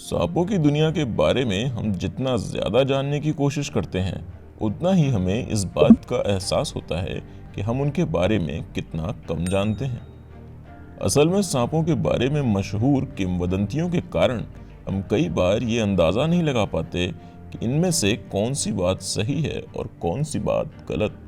सांपों की दुनिया के बारे में हम जितना ज़्यादा जानने की कोशिश करते हैं, उतना ही हमें इस बात का एहसास होता है कि हम उनके बारे में कितना कम जानते हैं। असल में सांपों के बारे में मशहूर किंवदंतियों के कारण हम कई बार ये अंदाज़ा नहीं लगा पाते कि इनमें से कौन सी बात सही है और कौन सी बात गलत।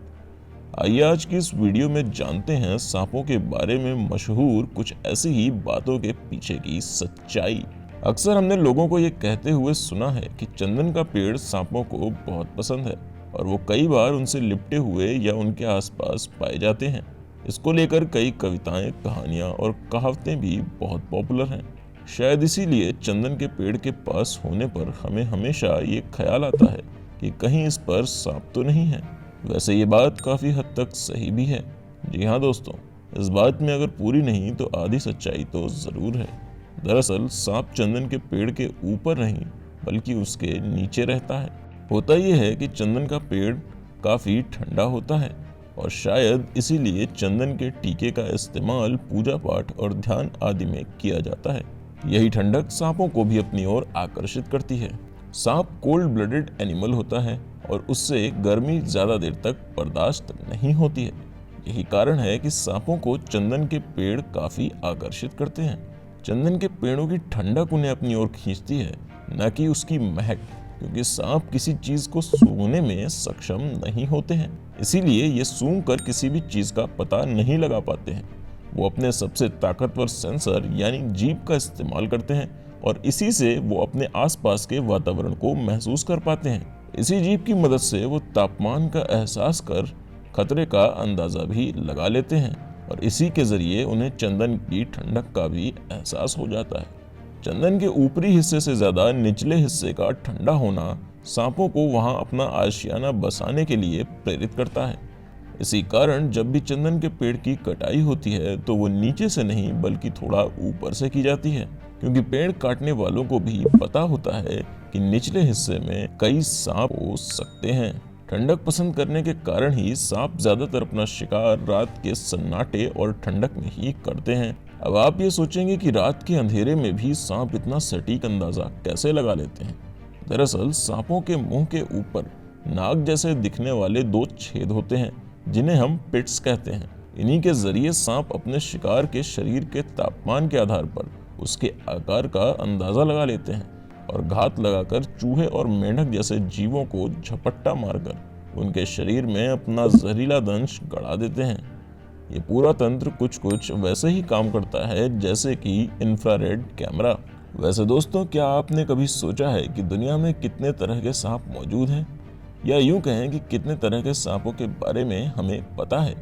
आइए आज की इस वीडियो में जानते हैं सांपों के बारे में मशहूर कुछ ऐसी ही बातों के पीछे की सच्चाई। अक्सर हमने लोगों को ये कहते हुए सुना है कि चंदन का पेड़ सांपों को बहुत पसंद है और वो कई बार उनसे लिपटे हुए या उनके आसपास पाए जाते हैं। इसको लेकर कई कविताएं, कहानियां और कहावतें भी बहुत पॉपुलर हैं। शायद इसीलिए चंदन के पेड़ के पास होने पर हमें हमेशा ये ख्याल आता है कि कहीं इस पर सांप तो नहीं है। वैसे ये बात काफ़ी हद तक सही भी है। जी हाँ दोस्तों, इस बात में अगर पूरी नहीं तो आधी सच्चाई तो ज़रूर है। दरअसल सांप चंदन के पेड़ के ऊपर नहीं बल्कि उसके नीचे रहता है। होता यह है कि चंदन का पेड़ काफ़ी ठंडा होता है और शायद इसीलिए चंदन के टीके का इस्तेमाल पूजा पाठ और ध्यान आदि में किया जाता है। यही ठंडक सांपों को भी अपनी ओर आकर्षित करती है। सांप कोल्ड ब्लडेड एनिमल होता है और उससे गर्मी ज़्यादा देर तक बर्दाश्त नहीं होती है। यही कारण है कि सांपों को चंदन के पेड़ काफ़ी आकर्षित करते हैं। चंदन के पेड़ों की ठंडक उन्हें अपनी ओर खींचती है, न कि उसकी महक, क्योंकि सांप किसी चीज़ को सूंघने में सक्षम नहीं होते हैं। इसीलिए ये सूंघ कर किसी भी चीज़ का पता नहीं लगा पाते हैं। वो अपने सबसे ताकतवर सेंसर यानी जीभ का इस्तेमाल करते हैं और इसी से वो अपने आसपास के वातावरण को महसूस कर पाते हैं। इसी जीभ की मदद से वो तापमान का एहसास कर खतरे का अंदाज़ा भी लगा लेते हैं और इसी के ज़रिए उन्हें चंदन की ठंडक का भी एहसास हो जाता है। चंदन के ऊपरी हिस्से से ज़्यादा निचले हिस्से का ठंडा होना सांपों को वहाँ अपना आशियाना बसाने के लिए प्रेरित करता है। इसी कारण जब भी चंदन के पेड़ की कटाई होती है तो वो नीचे से नहीं बल्कि थोड़ा ऊपर से की जाती है, क्योंकि पेड़ काटने वालों को भी पता होता है कि निचले हिस्से में कई सांप हो सकते हैं। ठंडक पसंद करने के कारण ही सांप ज्यादातर अपना शिकार रात के सन्नाटे और ठंडक में ही करते हैं। अब आप ये सोचेंगे कि रात के अंधेरे में भी सांप इतना सटीक अंदाजा कैसे लगा लेते हैं। दरअसल सांपों के मुंह के ऊपर नाक जैसे दिखने वाले दो छेद होते हैं जिन्हें हम पिट्स कहते हैं। इन्हीं के जरिए सांप अपने शिकार के शरीर के तापमान के आधार पर उसके आकार का अंदाजा लगा लेते हैं और घात लगाकर चूहे और मेंढक जैसे जीवों को झपट्टा मारकर उनके शरीर में अपना जहरीला दंश गड़ा देते हैं। ये पूरा तंत्र कुछ वैसे ही काम करता है जैसे कि इंफ्रारेड कैमरा। वैसे दोस्तों, क्या आपने कभी सोचा है कि दुनिया में कितने तरह के सांप मौजूद हैं, या यूं कहें कि कितने तरह के सांपों के बारे में हमें पता है?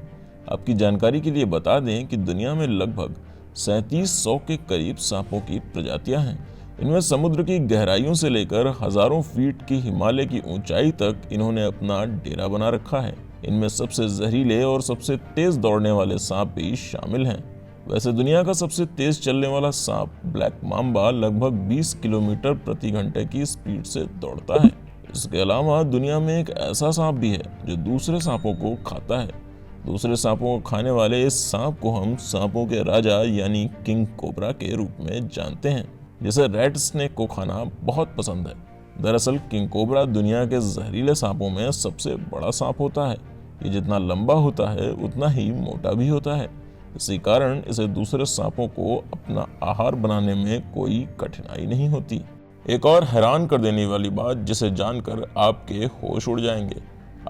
आपकी जानकारी के लिए बता दें कि दुनिया में लगभग 3700 के करीब सांपों की प्रजातियां हैं। इनमें समुद्र की गहराइयों से लेकर हजारों फीट की हिमालय की ऊंचाई तक इन्होंने अपना डेरा बना रखा है। इनमें सबसे जहरीले और सबसे तेज दौड़ने वाले सांप भी शामिल हैं। वैसे दुनिया का सबसे तेज चलने वाला सांप ब्लैक माम्बा लगभग 20 किलोमीटर प्रति घंटे की स्पीड से दौड़ता है। इसके अलावा दुनिया में एक ऐसा सांप भी है जो दूसरे सांपों को खाता है। दूसरे सांपों को खाने वाले इस सांप को हम सांपों के राजा यानी किंग कोबरा के रूप में जानते हैं, जिसे रेड स्नेक को खाना बहुत पसंद है। दरअसल किंग कोबरा दुनिया के जहरीले सांपों में सबसे बड़ा सांप होता है। ये जितना लंबा होता है उतना ही मोटा भी होता है। इसी कारण इसे दूसरे सांपों को अपना आहार बनाने में कोई कठिनाई नहीं होती। एक और हैरान कर देने वाली बात जिसे जानकर आपके होश उड़ जाएंगे,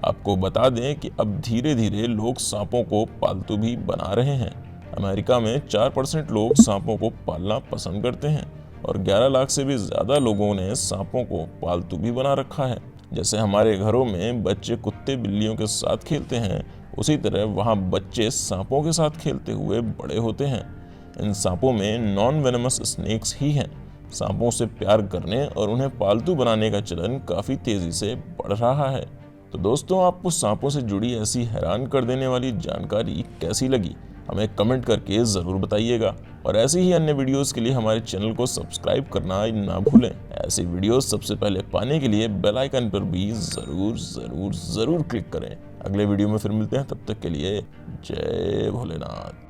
आपको बता दें कि अब धीरे धीरे लोग सांपों को पालतू भी बना रहे हैं। अमेरिका में 4% लोग सांपों को पालना पसंद करते हैं और 11 लाख से भी ज़्यादा लोगों ने सांपों को पालतू भी बना रखा है। जैसे हमारे घरों में बच्चे कुत्ते बिल्लियों के साथ खेलते हैं, उसी तरह वहाँ बच्चे सांपों के साथ खेलते हुए बड़े होते हैं। इन सांपों में नॉन वेनमस स्नेक्स ही हैं। सांपों से प्यार करने और उन्हें पालतू बनाने का चलन काफ़ी तेज़ी से बढ़ रहा है। तो दोस्तों, आपको सांपों से जुड़ी ऐसी हैरान कर देने वाली जानकारी कैसी लगी, हमें कमेंट करके ज़रूर बताइएगा। और ऐसी ही अन्य वीडियोस के लिए हमारे चैनल को सब्सक्राइब करना ना भूलें। ऐसी वीडियोस सबसे पहले पाने के लिए बेल आइकन पर भी ज़रूर क्लिक करें। अगले वीडियो में फिर मिलते हैं, तब तक के लिए जय भोलेनाथ।